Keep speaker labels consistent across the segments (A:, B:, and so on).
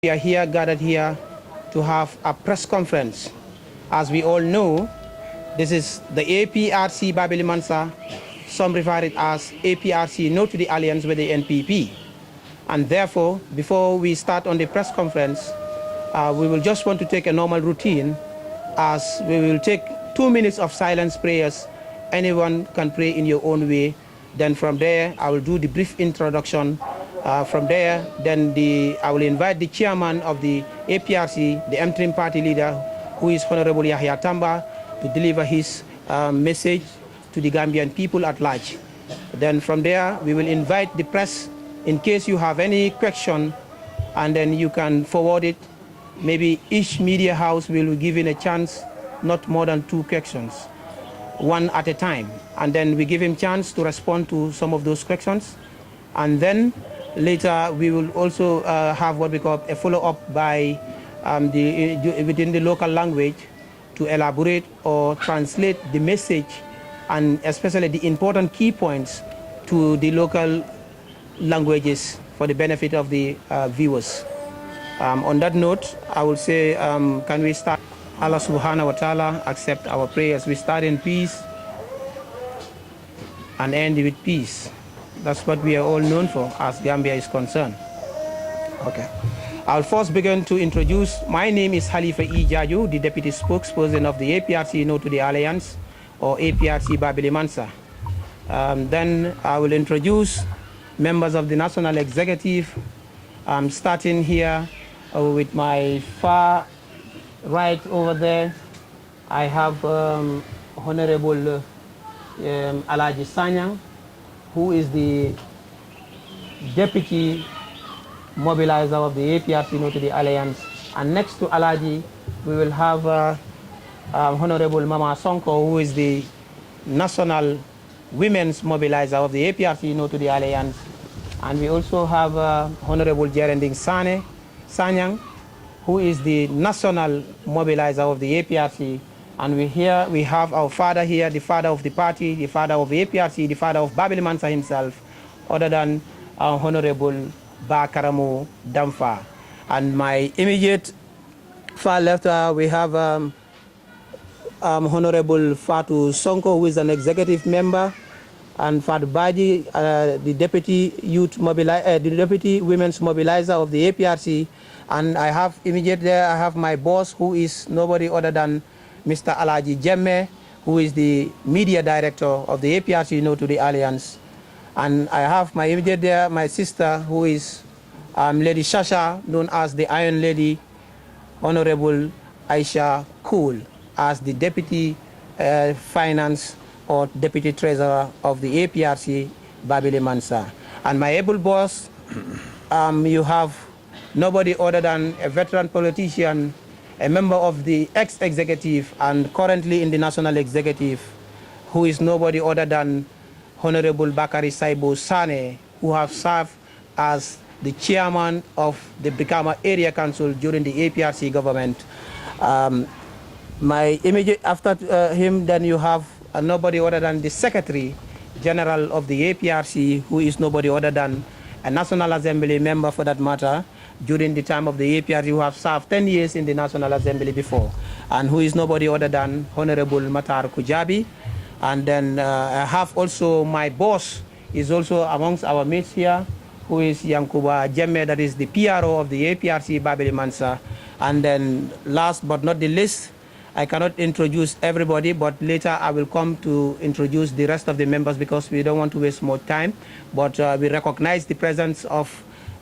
A: We are here, gathered here, to have a press conference. As we all know, this is the APRC Babili Mansa. Some refer it as APRC No to the Alliance with the NPP. And therefore, before we start on the press conference, we will just want to take a normal routine, as we will take 2 minutes of silence prayers. Anyone can pray in your own way. Then from there, I will do the brief introduction. From there, then I will invite the chairman of the APRC, the interim party leader, who is Honorable Yaya Tamba, to deliver his message to the Gambian people at large. Then from there, we will invite the press in case you have any question, and then you can forward it. Maybe each media house will be given a chance, not more than 2 questions, one at a time. And then we give him chance to respond to some of those questions. And then later we will also have what we call a follow-up by within the local language to elaborate or translate the message, and especially the important key points, to the local languages for the benefit of the viewers. On that note, I will say, can we start? Allah subhanahu wa ta'ala accept our prayers. We start in peace and end with peace. That's what we are all known for as Gambia is concerned. Okay. I'll first begin to introduce. My name is Halifa E. Jaju, the deputy spokesperson of the APRC No to the Alliance, or APRC Babili Mansa. Then I will introduce members of the National Executive. I'm starting here with my far right over there. I have Honorable Alaji Sanyang, who is the deputy mobilizer of the APRC No to the Alliance. And next to Alaji, we will have Honorable Mama Sonko, who is the national women's mobilizer of the APRC No to the Alliance. And we also have Honorable Jerending Sanyang, who is the national mobilizer of the APRC. And we have our father here, the father of the party, the father of the APRC, the father of Babili Mansa himself, other than Honorable Bakaramu Damfa. And my immediate far left, we have Honorable Fatu Sonko, who is an executive member, and Fatu Baji, the deputy the deputy women's mobilizer of the APRC. And I have immediate there, I have my boss, who is nobody other than Mr. Alaji Jammeh, who is the media director of the APRC No to the Alliance. And I have my immediate there, my sister, who is Lady Shasha, known as the Iron Lady, Honorable Aisha Kool, as the deputy finance or deputy treasurer of the APRC Babili Mansa. And my able boss, you have nobody other than a veteran politician, a member of the ex-executive and currently in the national executive, who is nobody other than Honorable Bakari Saibo Sane, who have served as the chairman of the Brikama Area Council during the APRC government. My immediate after him, then you have nobody other than the Secretary General of the APRC, who is nobody other than a National Assembly member for that matter, during the time of the APRC, who have served 10 years in the National Assembly before, and who is nobody other than Honorable Matar Kujabi. And then I have also my boss, is also amongst our mates here, who is Yankuba Jammeh, that is the PRO of the APRC Babili Mansa. And then last but not the least, I cannot introduce everybody, but later I will come to introduce the rest of the members because we don't want to waste more time. But we recognize the presence of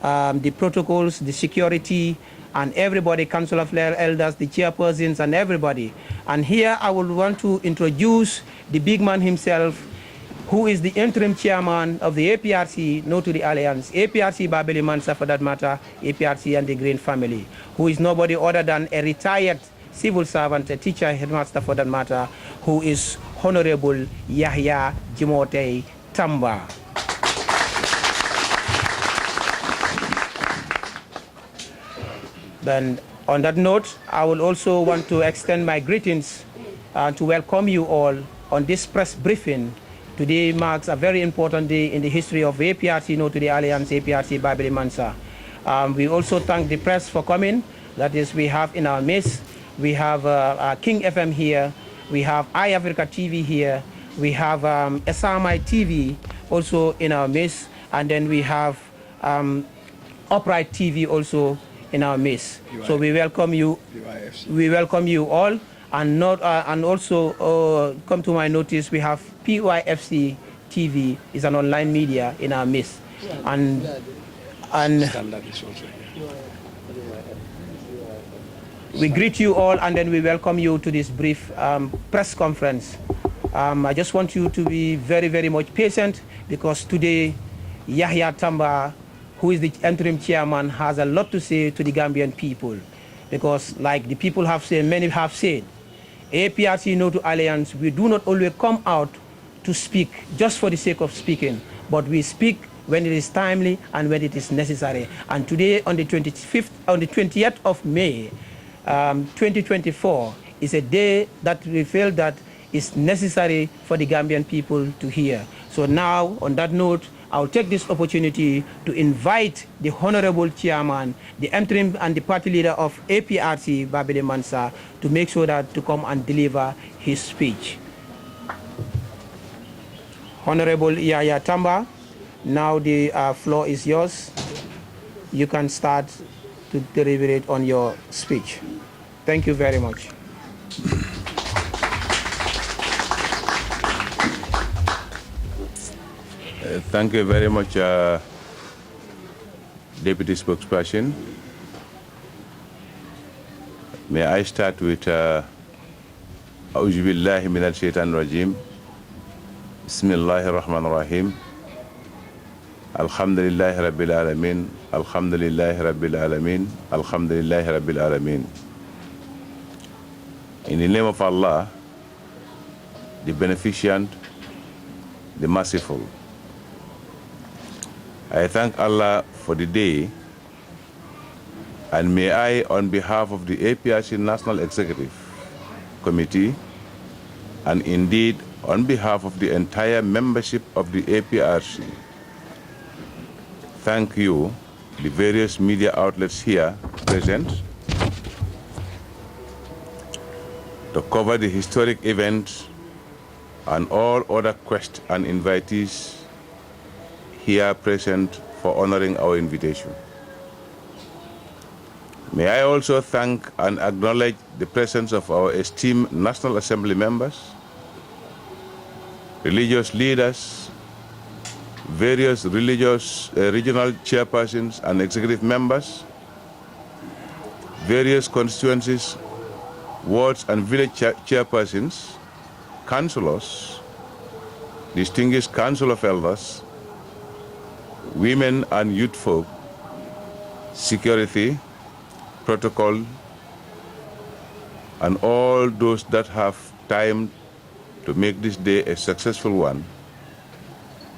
A: the protocols, the security, and everybody, Council of Elders, the chairpersons, and everybody. And here I would want to introduce the big man himself, who is the interim chairman of the APRC No to the Alliance, APRC Babili Mansa for that matter, APRC and the Green family, who is nobody other than a retired civil servant, a teacher, headmaster for that matter, who is Honorable Yaya Tamba. Then on that note, I will also want to extend my greetings to welcome you all on this press briefing. Today marks a very important day in the history of APRC No to the Alliance, APRC Babili Mansa. We also thank the press for coming. That is, we have in our midst, we have King FM here, we have iAfrica TV here, we have SMI TV also in our midst, and then we have Upright TV also in our midst. So we welcome you. We welcome you all, and also come to my notice. We have PYFC TV is an online media in our midst, and we greet you all, and then we welcome you to this brief press conference. I just want you to be very, very much patient, because today Yaya Tamba, who is the interim chairman, has a lot to say to the Gambian people. Because like the people have said, many have said, APRC No to Alliance, we do not always come out to speak just for the sake of speaking, but we speak when it is timely and when it is necessary. And today, on the 20th of May, 2024, is a day that we feel that is necessary for the Gambian people to hear. So now, on that note, I'll take this opportunity to invite the Honorable Chairman, the interim and the party leader of APRC Babili Mansa, to make sure that to come and deliver his speech. Honorable Yaya Tamba, now the floor is yours. You can start to deliberate on your speech. Thank you very much.
B: Thank you very much, Deputy Spokesperson. May I start with A'udhu billahi minal shaitan rajim. Bismillahir Rahmanir Rahim. Alhamdulillahi Rabbil Alamin. Alhamdulillahi Rabbil Alamin. Alhamdulillahi Rabbil Alamin. In the name of Allah, the Beneficent, the Merciful, I thank Allah for the day, and may I, on behalf of the APRC National Executive Committee, and indeed on behalf of the entire membership of the APRC, thank you, the various media outlets here present, to cover the historic event and all other guests and invitees here present for honoring our invitation. May I also thank and acknowledge the presence of our esteemed National Assembly members, religious leaders, various religious regional chairpersons and executive members, various constituencies, wards and village chairpersons, councillors, distinguished council of elders, women and youth folk, security, protocol, and all those that have time to make this day a successful one.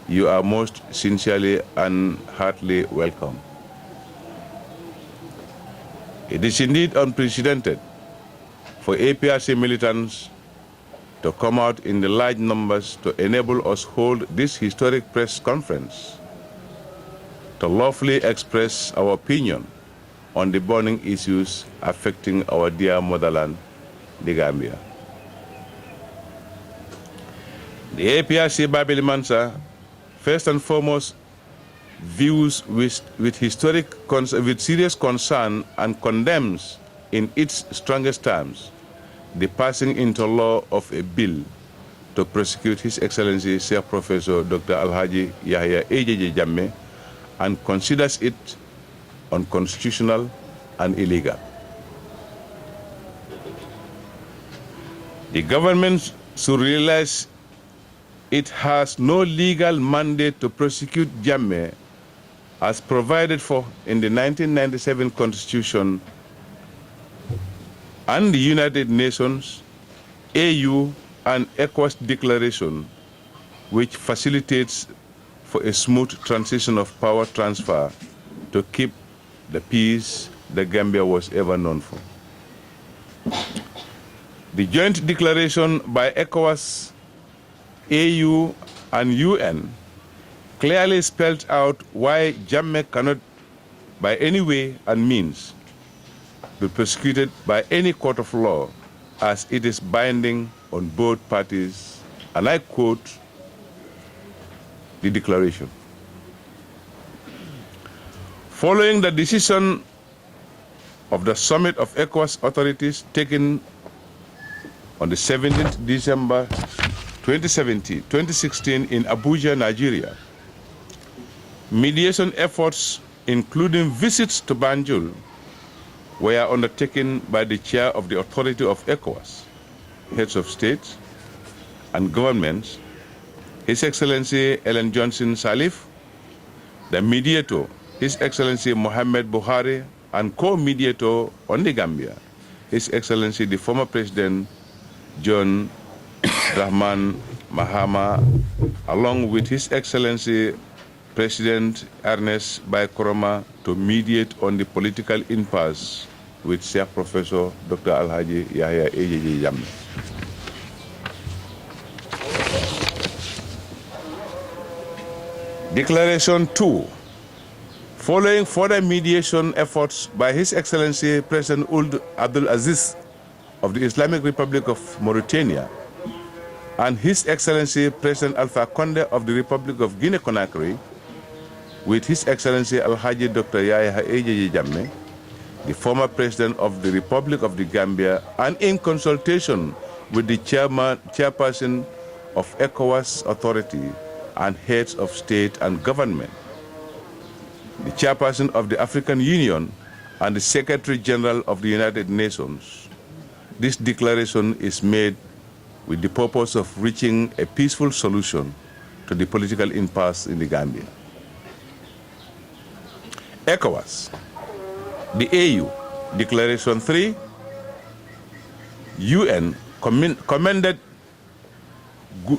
B: You are most sincerely and heartily welcome. It is indeed unprecedented for APRC militants to come out in the large numbers to enable us hold this historic press conference to lawfully express our opinion on the burning issues affecting our dear motherland, the Gambia. The APRC Babili Mansa, first and foremost, views with serious concern and condemns in its strongest terms the passing into law of a bill to prosecute His Excellency Sir Professor Dr. Alhaji Yahya Jammeh, and considers it unconstitutional and illegal. The government should realize it has no legal mandate to prosecute Jammeh as provided for in the 1997 Constitution and the United Nations, AU and ECOWAS declaration, which facilitates for a smooth transition of power transfer to keep the peace the Gambia was ever known for. The joint declaration by ECOWAS, AU and UN clearly spelled out why Jammeh cannot by any way and means be prosecuted by any court of law as it is binding on both parties, and I quote the declaration. Following the decision of the summit of ECOWAS authorities taken on the 17th December 2016 in Abuja, Nigeria, mediation efforts, including visits to Banjul, were undertaken by the chair of the authority of ECOWAS, heads of states and governments, His Excellency Ellen Johnson Sirleaf, the mediator, His Excellency Mohamed Buhari, and co-mediator on the Gambia, His Excellency the former President John Rahman Mahama, along with His Excellency President Ernest Bai Koroma, to mediate on the political impasse with Sheikh Professor Dr. Alhaji Yaya Jammeh. Declaration 2. Following further mediation efforts by His Excellency President Ould Abdul Aziz of the Islamic Republic of Mauritania and His Excellency President Alpha Conde of the Republic of Guinea-Conakry, with His Excellency Alhaji Dr. Yaya Jammeh, the former President of the Republic of the Gambia, and in consultation with the chairperson of ECOWAS authority and heads of state and government, the chairperson of the African Union, and the Secretary General of the United Nations, this declaration is made with the purpose of reaching a peaceful solution to the political impasse in the Gambia. ECOWAS, the AU, Declaration 3, UN commended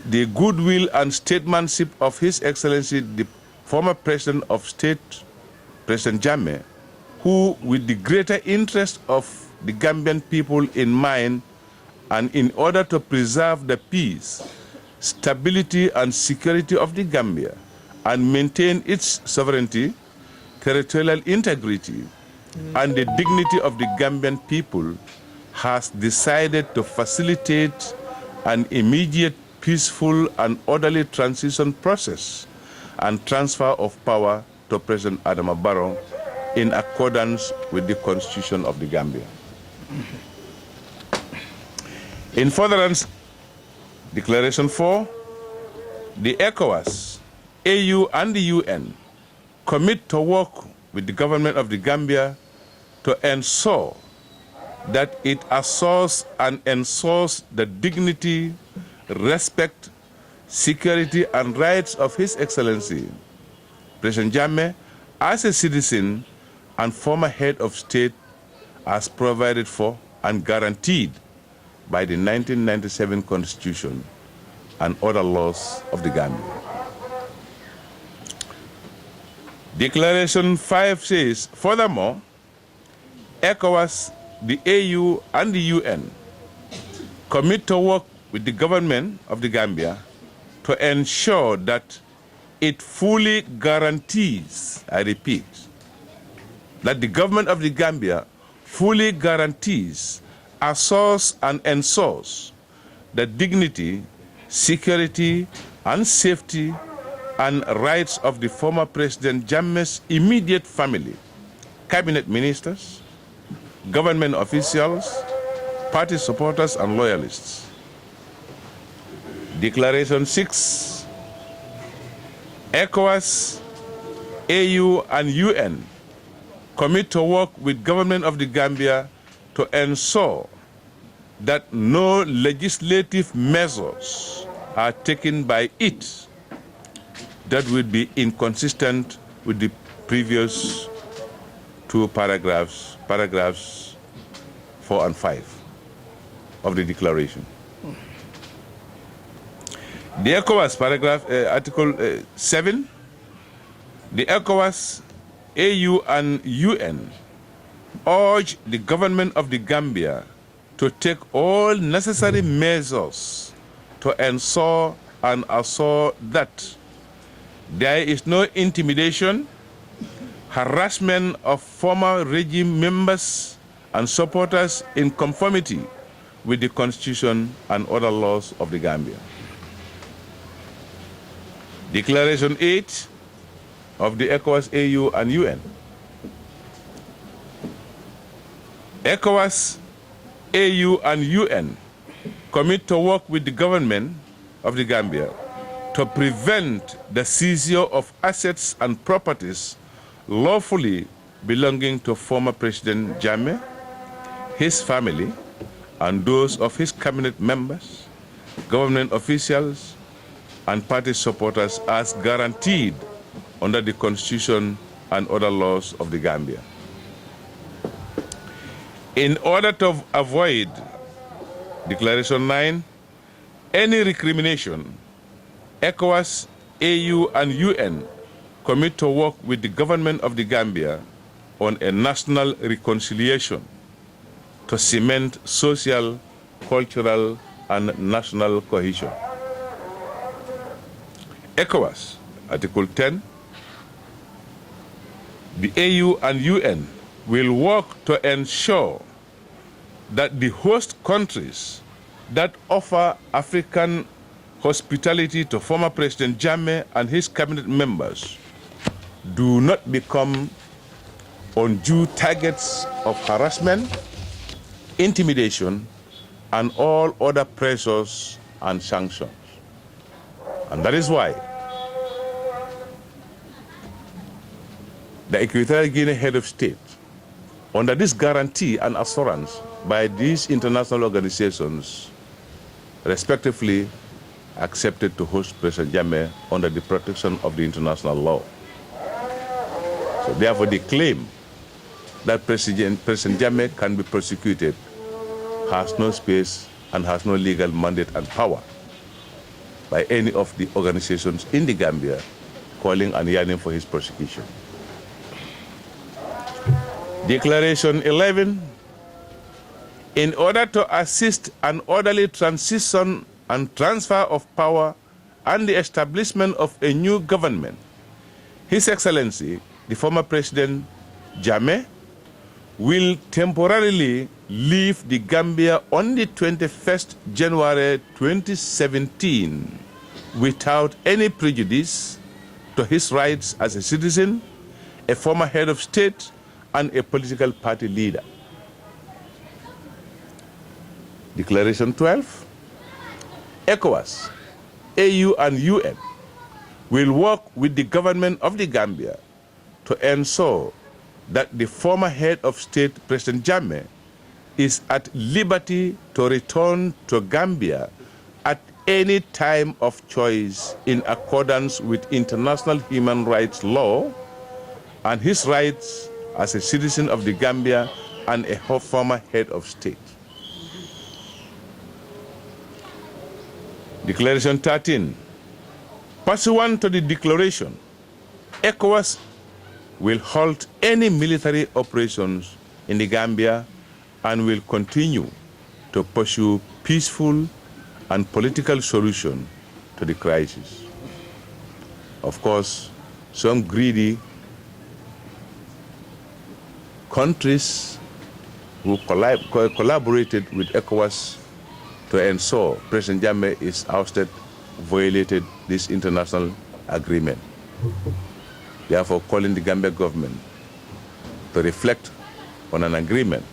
B: the goodwill and statesmanship of His Excellency the former President of State, President Jammeh, who, with the greater interest of the Gambian people in mind, and in order to preserve the peace, stability, and security of the Gambia, and maintain its sovereignty, territorial integrity, and the dignity of the Gambian people, has decided to facilitate an immediate, peaceful, and orderly transition process and transfer of power to President Adama Barrow in accordance with the Constitution of the Gambia. In furtherance, Declaration 4, the ECOWAS, AU, and the UN commit to work with the government of the Gambia to ensure that it asserts and ensures the dignity, respect, security, and rights of His Excellency President Jammeh as a citizen and former head of state, as provided for and guaranteed by the 1997 Constitution and other laws of the Gambia. Declaration 5 says, furthermore, ECOWAS, the AU, and the UN commit to work with the government of the Gambia to ensure that it fully guarantees, I repeat, that the government of the Gambia fully guarantees, asserts, and ensures the dignity, security, and safety and rights of the former President Jammeh's immediate family, cabinet ministers, government officials, party supporters, and loyalists. Declaration 6, ECOWAS, AU, and UN commit to work with government of the Gambia to ensure that no legislative measures are taken by it that would be inconsistent with the previous two paragraphs 4 and 5 of the declaration. The ECOWAS Article 7, the ECOWAS, AU, and UN urge the government of the Gambia to take all necessary measures to ensure and assure that there is no intimidation, harassment of former regime members and supporters in conformity with the Constitution and other laws of the Gambia. Declaration 8 of the ECOWAS, AU, and UN. ECOWAS, AU, and UN commit to work with the government of the Gambia to prevent the seizure of assets and properties lawfully belonging to former President Jammeh, his family, and those of his cabinet members, government officials, and party supporters as guaranteed under the Constitution and other laws of the Gambia. In order to avoid Declaration 9, any recrimination, ECOWAS, AU, and UN commit to work with the government of the Gambia on a national reconciliation to cement social, cultural, and national cohesion. ECOWAS, Article 10, the AU and UN will work to ensure that the host countries that offer African hospitality to former President Jammeh and his cabinet members do not become undue targets of harassment, intimidation, and all other pressures and sanctions. And that is why the Equatorial Guinea head of state, under this guarantee and assurance by these international organizations, respectively accepted to host President Jammeh under the protection of the international law. So therefore, the claim that President Jammeh can be prosecuted has no space and has no legal mandate and power by any of the organizations in the Gambia calling and yearning for his prosecution. Declaration 11, in order to assist an orderly transition and transfer of power and the establishment of a new government, His Excellency, the former President Jammeh, will temporarily leave the Gambia on the 21st January 2017 without any prejudice to his rights as a citizen, a former head of state, and a political party leader. Declaration 12, ECOWAS, AU, and UN will work with the government of the Gambia to ensure that the former head of state, President Jammeh, is at liberty to return to Gambia at any time of choice in accordance with international human rights law and his rights as a citizen of the Gambia and a former head of state. Declaration 13. Pursuant to the declaration, ECOWAS will halt any military operations in the Gambia and will continue to pursue peaceful and political solution to the crisis. Of course, some greedy countries who collaborated with ECOWAS to ensure President Jammeh is ousted violated this international agreement. Therefore, calling the Gambia government to reflect on an agreement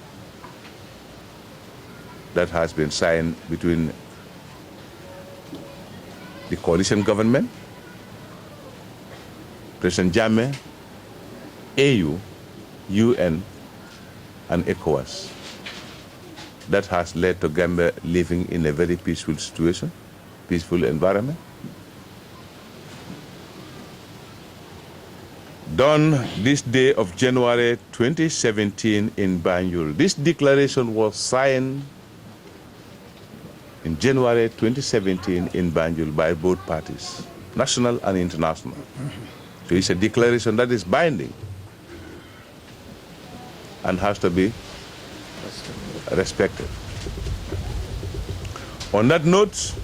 B: that has been signed between the coalition government, President Jammeh, AU, UN, and ECOWAS. That has led to Gambia living in a very peaceful situation, peaceful environment. Done this day of January 2017 in Banjul. This declaration was signed in January 2017 in Banjul by both parties, national and international. So it's a declaration that is binding and has to be respected. On that note,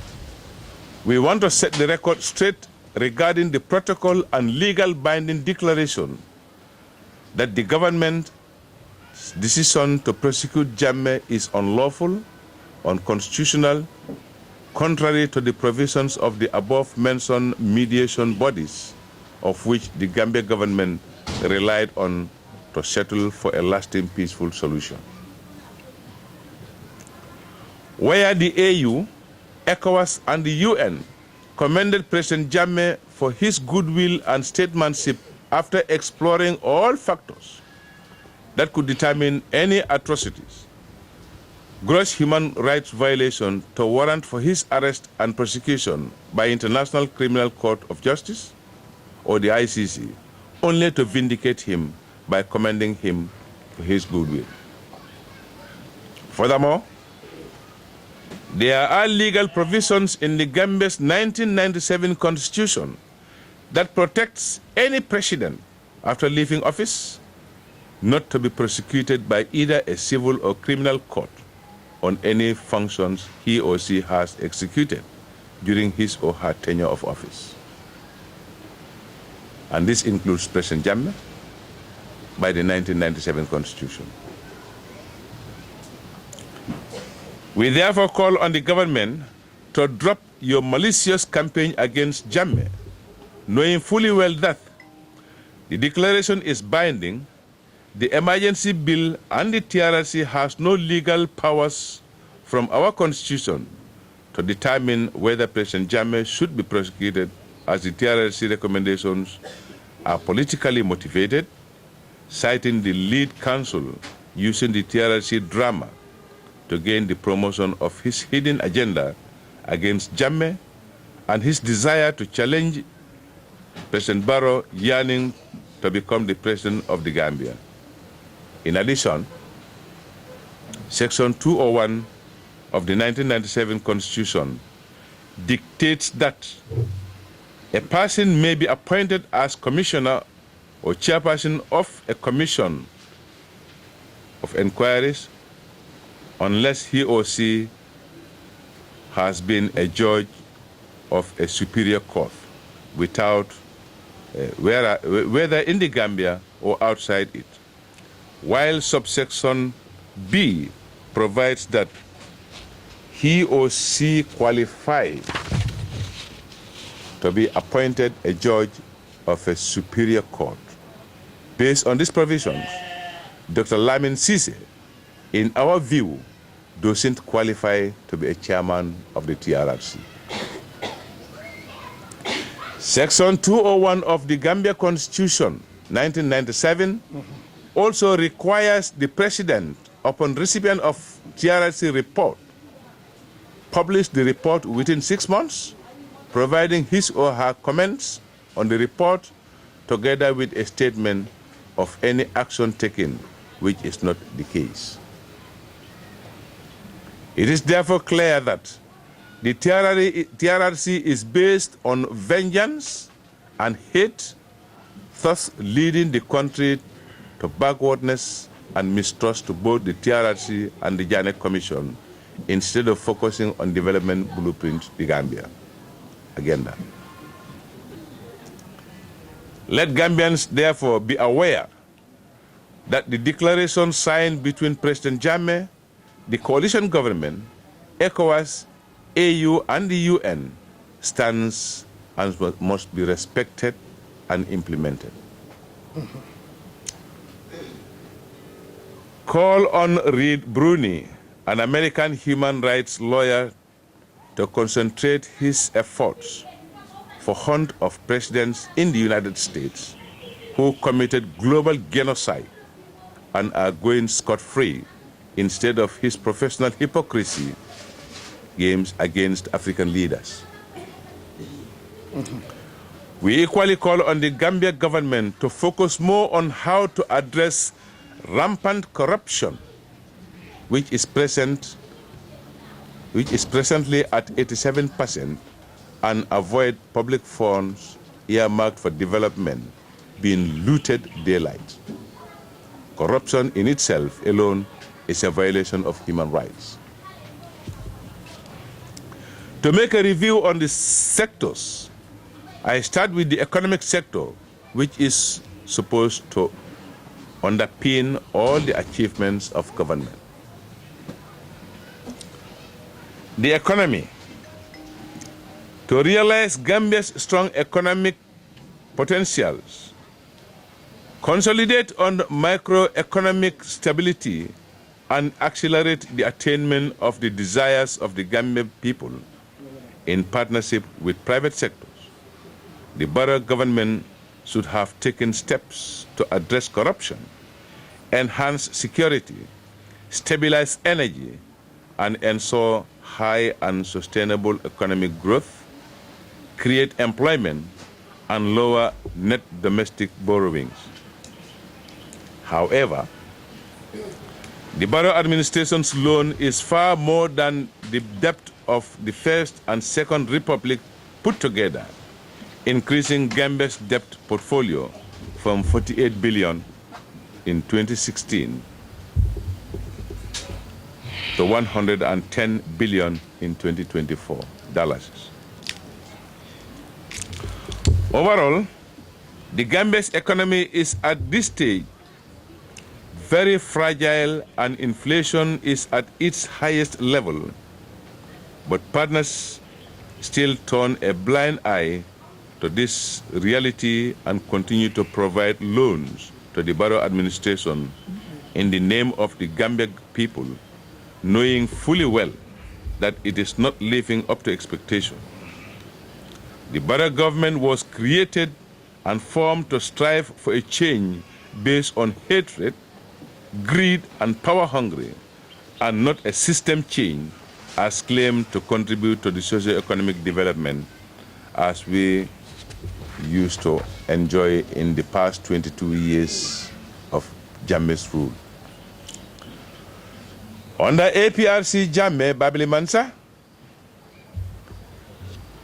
B: we want to set the record straight regarding the protocol and legal binding declaration that the government's decision to prosecute Jammeh is unlawful, unconstitutional, contrary to the provisions of the above-mentioned mediation bodies, of which the Gambia government relied on to settle for a lasting peaceful solution. Where the AU, ECOWAS, and the UN commended President Jammeh for his goodwill and statesmanship after exploring all factors that could determine any atrocities, gross human rights violation to warrant for his arrest and prosecution by International Criminal Court of Justice, or the ICC, only to vindicate him by commending him for his goodwill. Furthermore, there are legal provisions in the Gambia's 1997 Constitution that protects any president after leaving office not to be prosecuted by either a civil or criminal court on any functions he or she has executed during his or her tenure of office. And this includes President Jammeh by the 1997 Constitution. We therefore call on the government to drop your malicious campaign against Jammeh, knowing fully well that the declaration is binding, the emergency bill and the TRRC has no legal powers from our constitution to determine whether President Jammeh should be prosecuted, as the TRRC recommendations are politically motivated, citing the lead counsel using the TRRC drama to gain the promotion of his hidden agenda against Jammeh and his desire to challenge President Barrow yearning to become the president of the Gambia. In addition, Section 201 of the 1997 Constitution dictates that a person may be appointed as commissioner or chairperson of a commission of inquiries unless he or she has been a judge of a superior court without, whether in the Gambia or outside it. While subsection B provides that he or she qualifies to be appointed a judge of a superior court. Based on these provisions, Dr. Lamin Sise, in our view, doesn't qualify to be a chairman of the TRRC. Section 201 of the Gambia Constitution, 1997, also requires the president, upon recipient of TRRC report, publish the report within 6 months, providing his or her comments on the report together with a statement of any action taken, which is not the case. It is therefore clear that the TRRC is based on vengeance and hate, thus leading the country to backwardness and mistrust to both the TRRC and the Janet Commission, instead of focusing on development blueprint the Gambia agenda. Let Gambians therefore be aware that the declaration signed between President Jammeh, the coalition government, ECOWAS, AU, and the UN stands and must be respected and implemented. Call on Reed Bruni, an American human rights lawyer, to concentrate his efforts for hunt of presidents in the United States who committed global genocide and are going scot-free, instead of his professional hypocrisy games against African leaders. We equally call on the Gambia government to focus more on how to address rampant corruption, which is presently at 87%, and avoid public funds earmarked for development being looted daylight. Corruption in itself alone is a violation of human rights. To make a review on the sectors, I start with the economic sector, which is supposed to underpin all the achievements of government. The economy. To realize Gambia's strong economic potentials, consolidate on microeconomic stability, and accelerate the attainment of the desires of the Gambian people in partnership with private sectors, the Barrow government should have taken steps to address corruption, enhance security, stabilize energy, and ensure high and sustainable economic growth, create employment, and lower net domestic borrowings. However, the Barrow administration's loan is far more than the debt of the First and Second Republic put together, increasing Gambia's debt portfolio from 48 billion in 2016 to 110 billion in 2024 dollars. Overall, the Gambia's economy is at this stage very fragile and inflation is at its highest level, but partners still turn a blind eye to this reality and continue to provide loans to the Barrow administration in the name of the Gambian people, knowing fully well that it is not living up to expectation. The Barrow government was created and formed to strive for a change based on hatred, greed, and power hungry, and not a system change as claimed to contribute to the socio-economic development as we used to enjoy in the past 22 years of Jammeh'S rule. Under APRC Jammeh Babili Mansa,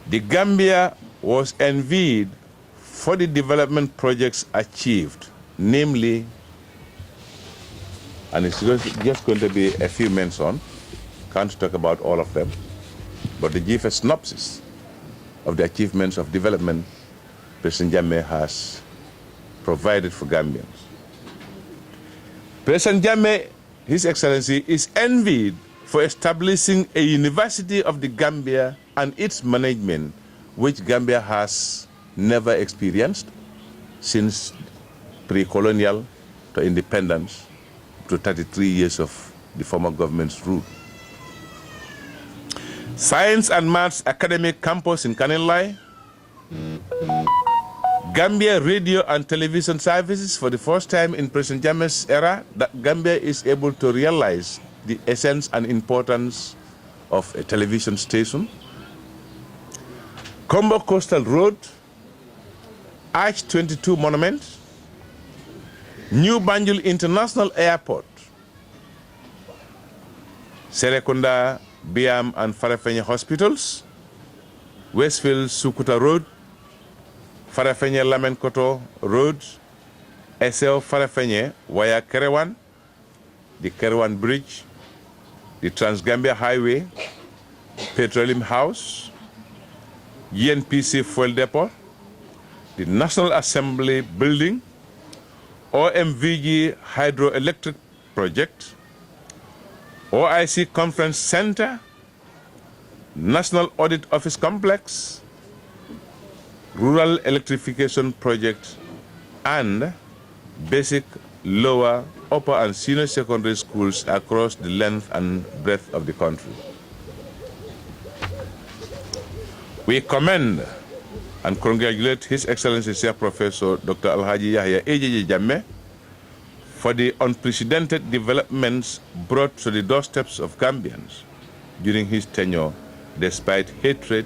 B: the Gambia was envied for the development projects achieved, namely, and it's just going to be a few mentioned, can't talk about all of them, but to give a synopsis of the achievements of development President Jammeh has provided for Gambians. President Jammeh, His Excellency, is envied for establishing a University of the Gambia and its management, which Gambia has never experienced since pre-colonial to independence to 33 years of the former government's rule. Science and Maths Academic Campus in Kanilai, Gambia radio and television services. For the first time in President Jammeh's era, that Gambia is able to realize the essence and importance of a television station. Combo Coastal Road, Arch 22 Monument, New Banjul International Airport, Serekunda, Biam and Farafenye Hospitals, Westfield Sukuta Road, Farafenye Lamenkoto Road, SL Farafenye via Kerewan, the Kerewan Bridge, the Transgambia Highway, Petroleum House, ENPC Fuel Depot, the National Assembly Building, OMVG Hydroelectric Project, OIC Conference Center, National Audit Office Complex, Rural Electrification Project, and basic, lower, upper, and senior secondary schools across the length and breadth of the country. We commend and congratulate His Excellency Sir Professor Dr. Alhaji Yahya Jammeh for the unprecedented developments brought to the doorsteps of Gambians during his tenure, despite hatred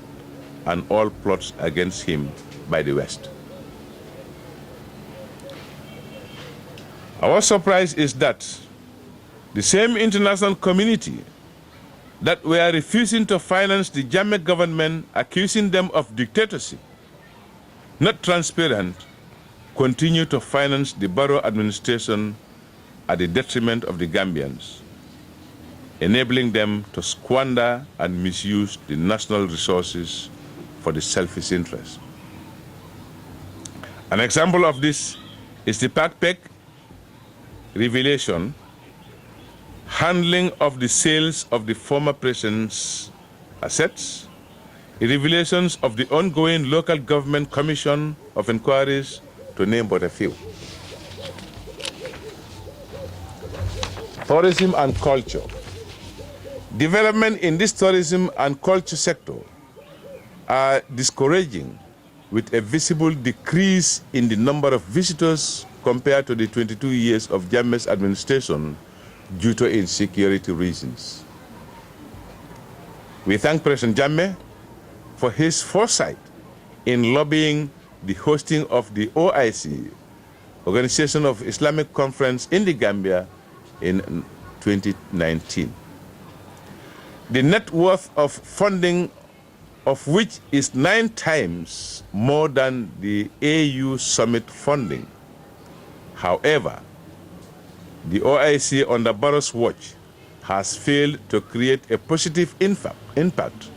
B: and all plots against him by the West. Our surprise is that the same international community that were refusing to finance the Jammeh government, accusing them of dictatorship, not transparent, continue to finance the Barrow administration at the detriment of the Gambians, enabling them to squander and misuse the national resources for the selfish interest. An example of this is the PACPEC, revelation, handling of the sales of the former president's assets, revelations of the ongoing local government commission of inquiries, to name but a few. Tourism and culture. Development in this tourism and culture sector are discouraging, with a visible decrease in the number of visitors compared to the 22 years of Jammeh'S administration due to insecurity reasons. We thank President Jammeh for his foresight in lobbying the hosting of the OIC, Organization of Islamic Conference in the Gambia, in 2019. The net worth of funding of which is 9 times more than the AU Summit funding. However, the OIC under Barrow's watch has failed to create a positive impact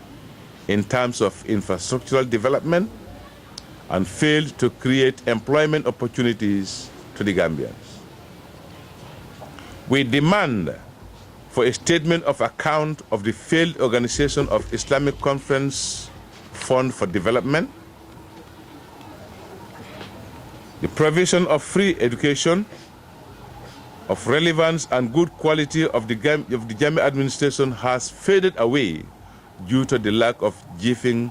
B: in terms of infrastructural development and failed to create employment opportunities to the Gambians. We demand for a statement of account of the failed Organization of Islamic Conference Fund for Development, the provision of free education of relevance and good quality of the Jammeh administration has faded away due to the lack of giving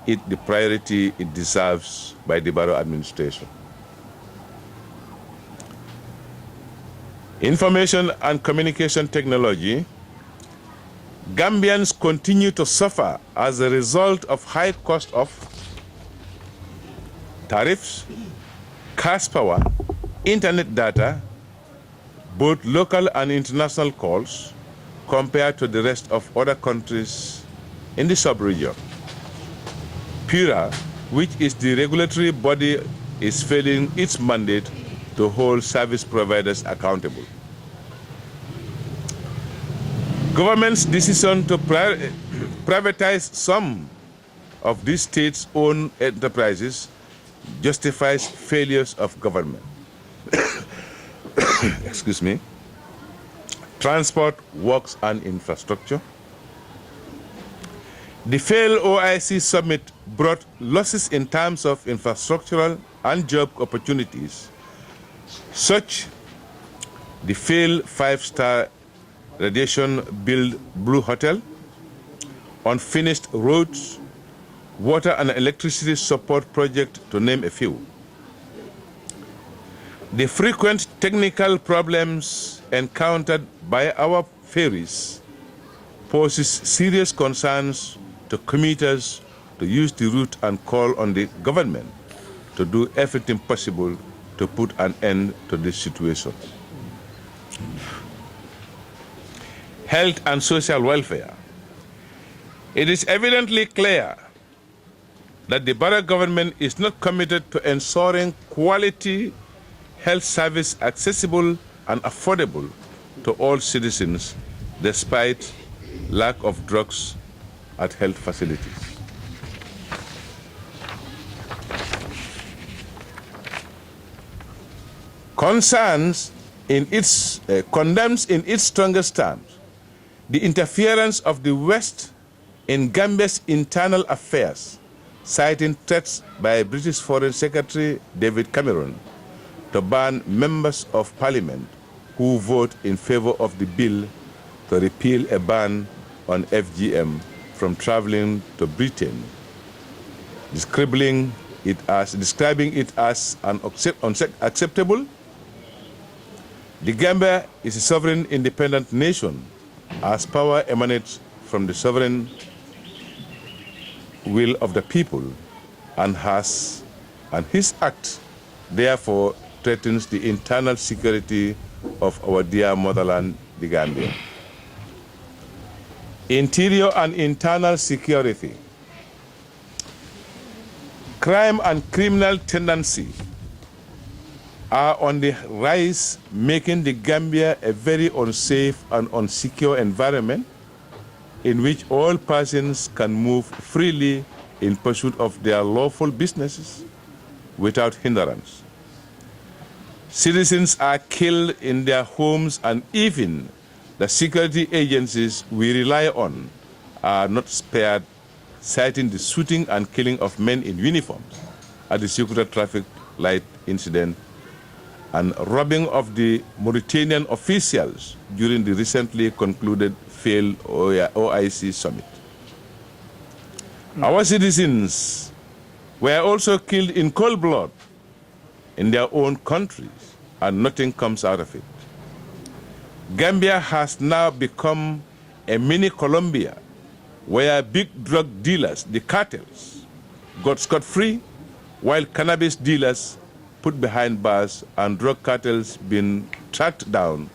B: it the priority it deserves by the Barrow administration. Information and communication technology. Gambians continue to suffer as a result of high cost of tariffs, cash power, internet data, both local and international calls, compared to the rest of other countries in the sub-region. PURA, which is the regulatory body, is failing its mandate to hold service providers accountable. Government's decision to privatize some of these states-owned enterprises justifies failures of government. Excuse me. Transport, works, and infrastructure. The failed OIC summit brought losses in terms of infrastructural and job opportunities, such the failed 5-star radiation-built Blue Hotel, unfinished roads, water and electricity support project, to name a few. The frequent technical problems encountered by our ferries poses serious concerns to commuters to use the route and call on the government to do everything possible to put an end to this situation. Health and social welfare. It is evidently clear that the Barrow government is not committed to ensuring quality health service accessible and affordable to all citizens, despite lack of drugs at health facilities. Condemns in its strongest terms the interference of the West in Gambia's internal affairs, citing threats by British Foreign Secretary David Cameron to ban members of parliament who vote in favor of the bill to repeal a ban on FGM from traveling to Britain, describing it as unacceptable. The Gambia is a sovereign independent nation as power emanates from the sovereign will of the people, and his act therefore threatens the internal security of our dear motherland, the Gambia. Interior and internal security. Crime and criminal tendency are on the rise, making the Gambia a very unsafe and unsecure environment in which all persons can move freely in pursuit of their lawful businesses without hindrance. Citizens are killed in their homes, and even the security agencies we rely on are not spared, citing the shooting and killing of men in uniforms at the Security traffic light incident and robbing of the Mauritanian officials during the recently concluded failed OIC summit. Our citizens were also killed in cold blood in their own countries, and nothing comes out of it. Gambia has now become a mini Colombia where big drug dealers, the cartels, got scot-free, while cannabis dealers put behind bars and drug cartels been tracked down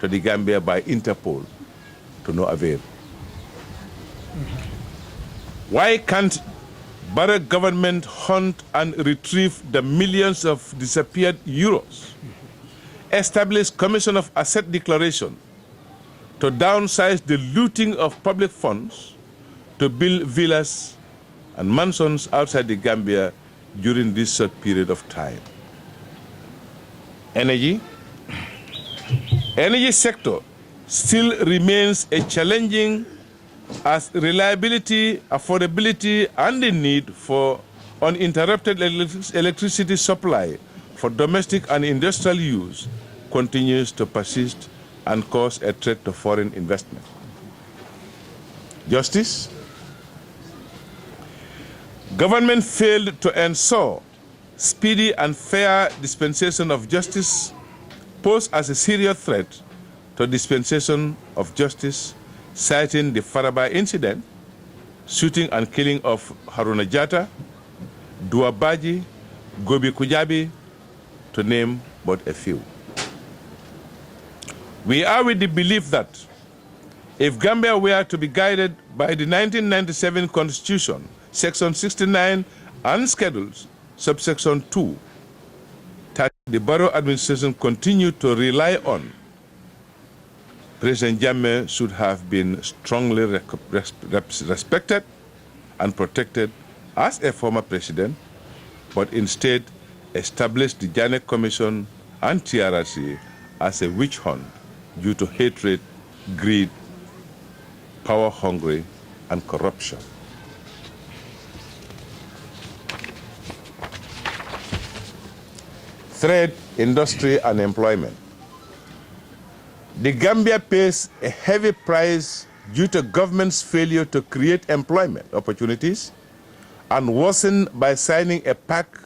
B: to the Gambia by Interpol to no avail. Why can't Barrack government hunt and retrieve the millions of disappeared euros? Establish Commission of Asset Declaration to downsize the looting of public funds to build villas and mansions outside the Gambia during this short period of time. Energy sector still remains a challenging as reliability, affordability, and the need for uninterrupted electricity supply for domestic and industrial use continues to persist and cause a threat to foreign investment. Justice. Government failed to ensure speedy and fair dispensation of justice, posed as a serious threat to dispensation of justice, citing the Faraba incident, shooting and killing of Haruna Jatta, Duabaji, Gobi Kujabi, to name but a few. We are with the belief that if Gambia were to be guided by the 1997 Constitution, Section 69 and Schedules, subsection 2, that the Barrow administration continued to rely on, President Jammeh should have been strongly respected and protected as a former president, but instead established the Jammeh Commission and TRRC as a witch hunt due to hatred, greed, power hungry, and corruption. Trade, industry, and employment. The Gambia pays a heavy price due to government's failure to create employment opportunities and worsened by signing a pact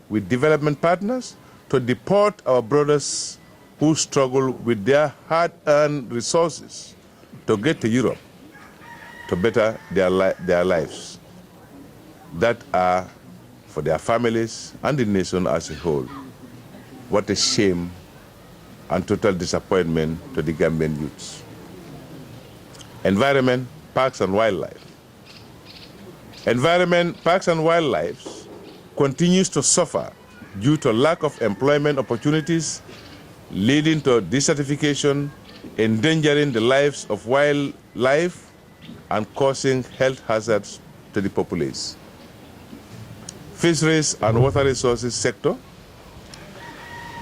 B: with development partners to deport our brothers who struggle with their hard-earned resources to get to Europe to better their lives that are for their families and the nation as a whole. What a shame and total disappointment to the Gambian youths. Environment, parks and wildlife. Environment, parks and wildlife continues to suffer due to lack of employment opportunities, leading to desertification, endangering the lives of wildlife, and causing health hazards to the populace. Fisheries and water resources sector.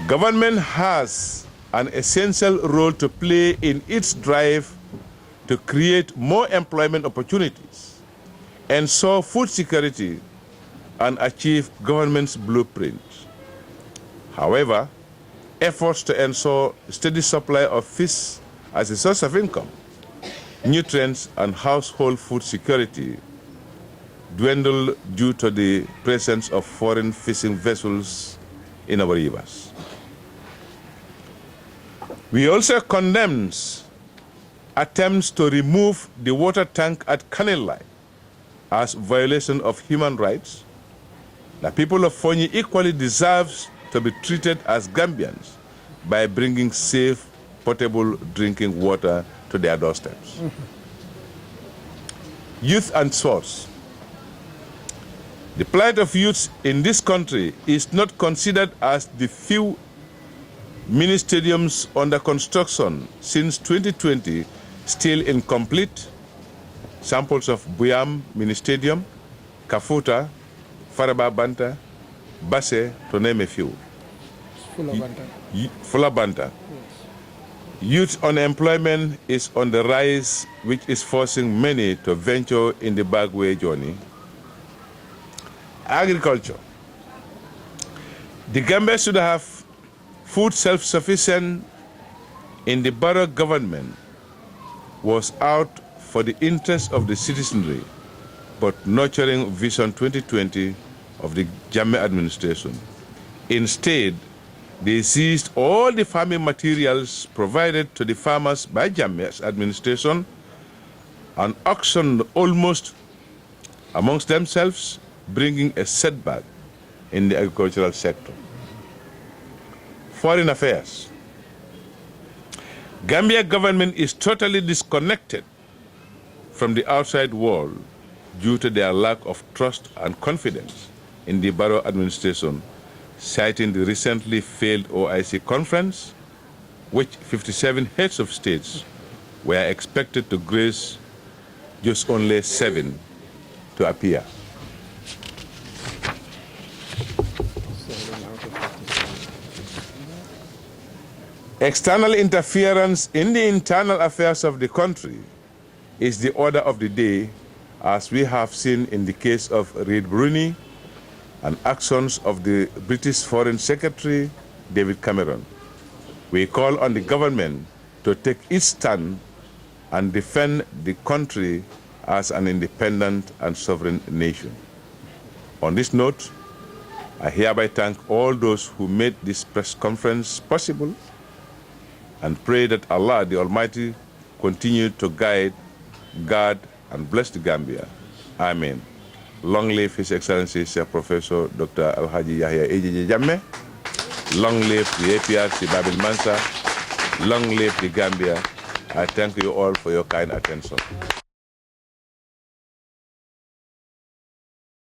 B: Government has an essential role to play in its drive to create more employment opportunities, ensure food security, and achieve government's blueprint. However, efforts to ensure steady supply of fish as a source of income, nutrients, and household food security dwindle due to the presence of foreign fishing vessels in our rivers. We also condemn attempts to remove the water tank at Kanilai as violation of human rights. The people of Fonyi equally deserve to be treated as Gambians by bringing safe, potable drinking water to their doorsteps. Youth and sports. The plight of youths in this country is not considered as the few mini stadiums under construction since 2020 still incomplete. Samples of Buyam Mini Stadium, Kafuta, Faraba Banta, Basse, to name a few. Fulabanta. Youth unemployment is on the rise, which is forcing many to venture in the backway journey. Agriculture. The Gambia should have food self-sufficient in the borough government was out for the interest of the citizenry, but nurturing Vision 2020 of the Jammeh administration. Instead, they seized all the farming materials provided to the farmers by Jammeh'S administration and auctioned almost amongst themselves, bringing a setback in the agricultural sector. Foreign affairs. Gambia government is totally disconnected from the outside world due to their lack of trust and confidence in the Barrow administration, citing the recently failed OIC conference, which 57 heads of states were expected to grace, just only 7 to appear. External interference in the internal affairs of the country is the order of the day, as we have seen in the case of Reid Bruni and actions of the British Foreign Secretary, David Cameron. We call on the government to take its stand and defend the country as an independent and sovereign nation. On this note, I hereby thank all those who made this press conference possible and pray that Allah the Almighty continue to guide, guard, and bless the Gambia. Amen. Long live His Excellency Sir Professor Dr. Alhaji Yahya Jammeh. Long live the APRC Babili Mansa. Long live the Gambia. I thank you all for your kind attention.